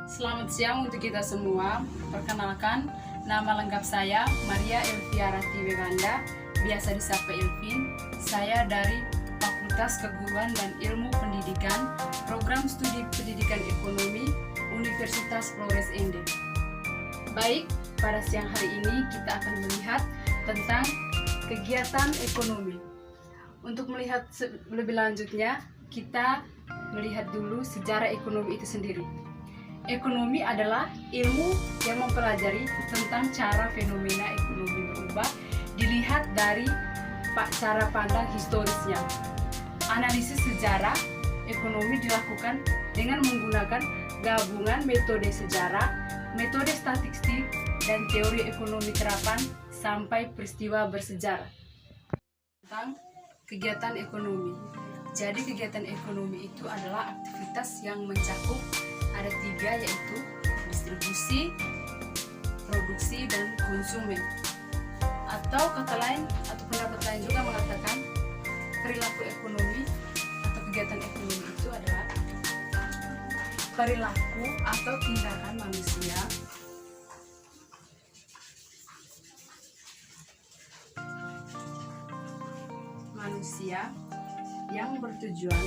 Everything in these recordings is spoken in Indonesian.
Selamat siang untuk kita semua. Perkenalkan, nama lengkap saya Maria Elviara Tiweganda, biasa disapa Elvin. Saya dari Fakultas Keguruan dan Ilmu Pendidikan, Program Studi Pendidikan Ekonomi, Universitas Flores Ende. Baik, pada siang hari ini kita akan melihat tentang kegiatan ekonomi. Untuk melihat lebih lanjutnya, kita melihat dulu sejarah ekonomi itu sendiri. Ekonomi adalah ilmu yang mempelajari tentang cara fenomena ekonomi berubah dilihat dari cara pandang historisnya. Analisis sejarah ekonomi dilakukan dengan menggunakan gabungan metode sejarah, metode statistik, dan teori ekonomi terapan sampai peristiwa bersejarah. Tentang kegiatan ekonomi. Jadi kegiatan ekonomi itu adalah aktivitas yang mencakup ada 3, yaitu distribusi, produksi, dan konsumen. Atau kata lain atau pendapat lain juga mengatakan perilaku ekonomi atau kegiatan ekonomi itu adalah perilaku atau tindakan manusia yang bertujuan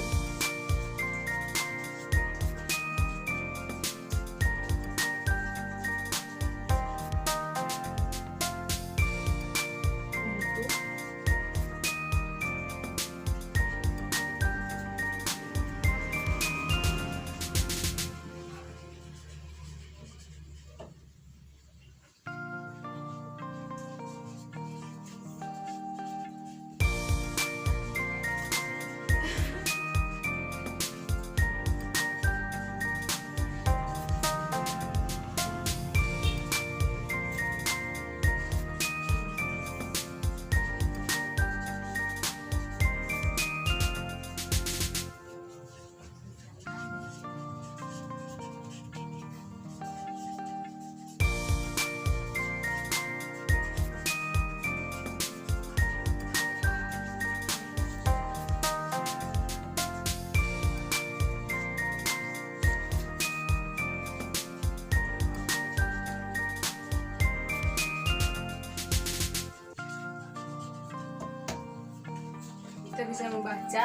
kita bisa membaca.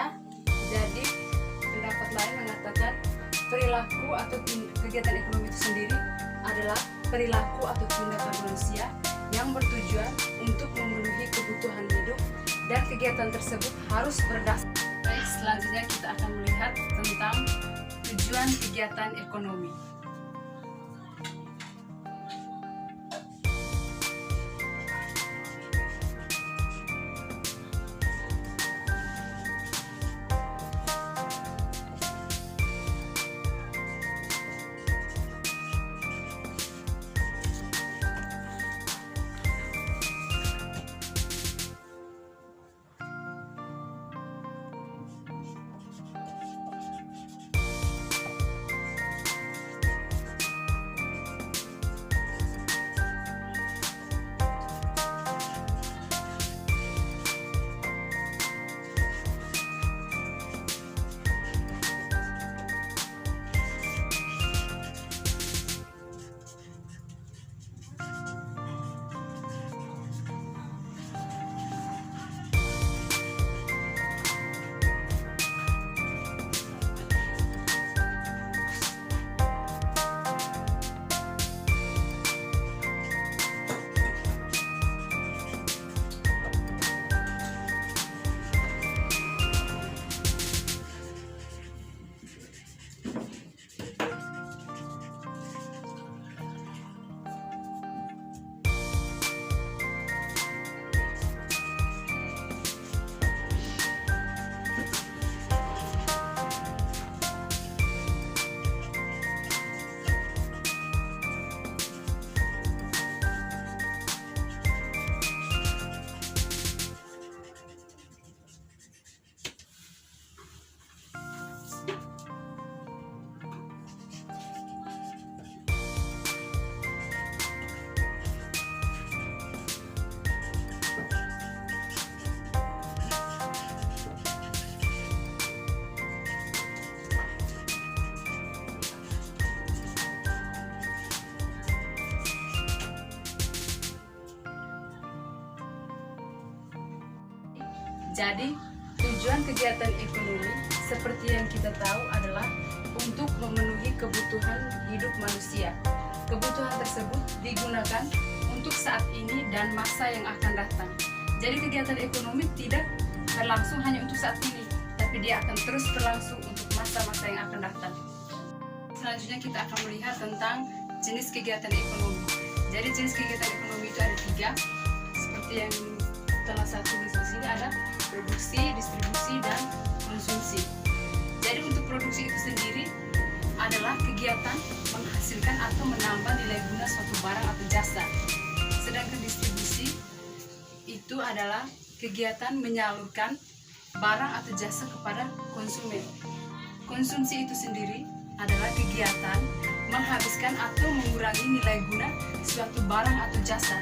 Jadi pendapat lain mengatakan perilaku atau kegiatan ekonomi itu sendiri adalah perilaku atau tindakan manusia yang bertujuan untuk memenuhi kebutuhan hidup, dan kegiatan tersebut harus berdasar. Baik, selanjutnya kita akan melihat tentang tujuan kegiatan ekonomi. Jadi, tujuan kegiatan ekonomi seperti yang kita tahu adalah untuk memenuhi kebutuhan hidup manusia. Kebutuhan tersebut digunakan untuk saat ini dan masa yang akan datang. Jadi kegiatan ekonomi tidak berlangsung hanya untuk saat ini, tapi dia akan terus berlangsung untuk masa-masa yang akan datang. Selanjutnya kita akan melihat tentang jenis kegiatan ekonomi. Jadi jenis kegiatan ekonomi itu ada 3, seperti yang telah saya tulis di sini, ada produksi, distribusi, dan konsumsi. Jadi untuk produksi itu sendiri adalah kegiatan menghasilkan atau menambah nilai guna suatu barang atau jasa. Sedangkan distribusi itu adalah kegiatan menyalurkan barang atau jasa kepada konsumen. Konsumsi itu sendiri adalah kegiatan menghabiskan atau mengurangi nilai guna suatu barang atau jasa.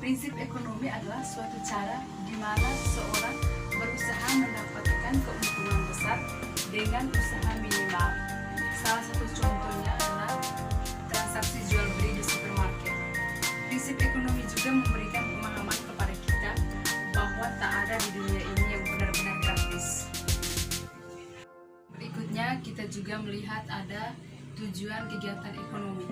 Prinsip ekonomi adalah suatu cara di mana seseorang berusaha mendapatkan keuntungan besar dengan usaha minimal. Salah satu contohnya adalah transaksi jual beli di supermarket. Prinsip ekonomi juga memberikan pemahaman kepada kita bahwa tak ada di dunia ini yang benar-benar gratis. Berikutnya kita juga melihat ada tujuan kegiatan ekonomi.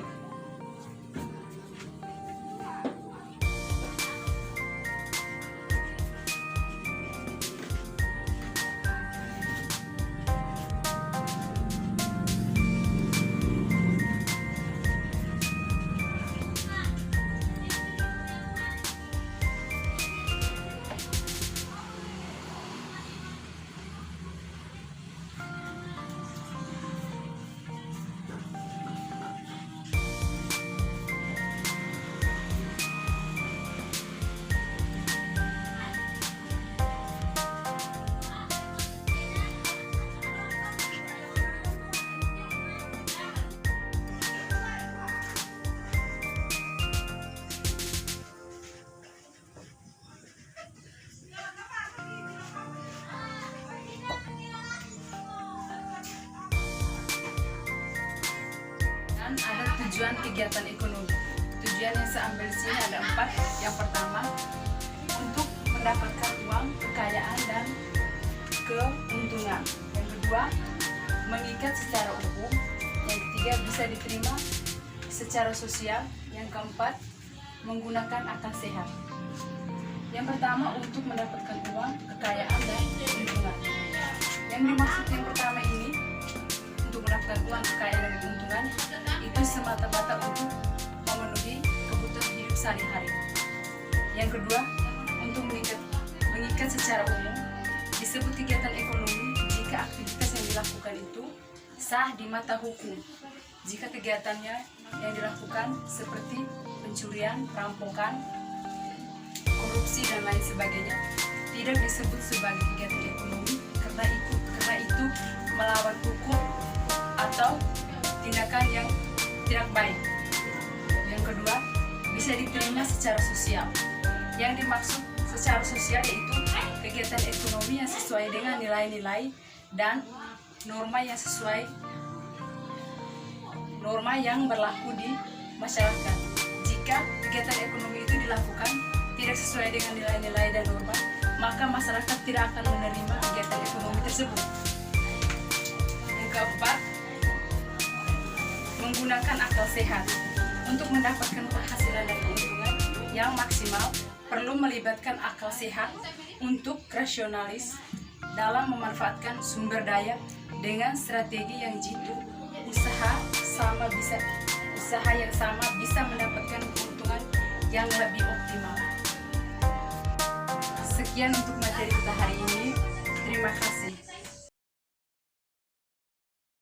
tujuan kegiatan ekonomi. Tujuan yang saya ambil di sini ada 4. Yang pertama, untuk mendapatkan uang, kekayaan, dan keuntungan. Yang kedua, mengikat secara umum. Yang ketiga, bisa diterima secara sosial. Yang keempat, menggunakan akal sehat. Yang pertama, untuk mendapatkan uang, kekayaan, dan keuntungan. Yang dimaksud yang pertama ini, untuk mendapatkan uang, kekayaan, dan keuntungan, itu semata-mata untuk memenuhi kebutuhan hidup sehari-hari. Yang kedua, untuk mengikat secara umum, disebut kegiatan ekonomi jika aktivitas yang dilakukan itu sah di mata hukum. Jika kegiatannya yang dilakukan seperti pencurian, perampokan, korupsi, dan lain sebagainya tidak disebut sebagai kegiatan ekonomi karena itu melawan hukum atau tindakan yang tidak baik. Yang kedua, bisa diterima secara sosial. Yang dimaksud secara sosial yaitu kegiatan ekonomi yang sesuai dengan nilai-nilai dan norma yang berlaku di masyarakat. Jika kegiatan ekonomi itu dilakukan tidak sesuai dengan nilai-nilai dan norma, maka masyarakat tidak akan menerima kegiatan ekonomi tersebut. Yang keempat, menggunakan akal sehat. Untuk mendapatkan penghasilan dan keuntungan yang maksimal, perlu melibatkan akal sehat untuk rasionalis dalam memanfaatkan sumber daya dengan strategi yang jitu. Usaha yang sama bisa mendapatkan keuntungan yang lebih optimal. Sekian untuk materi kita hari ini. Terima kasih.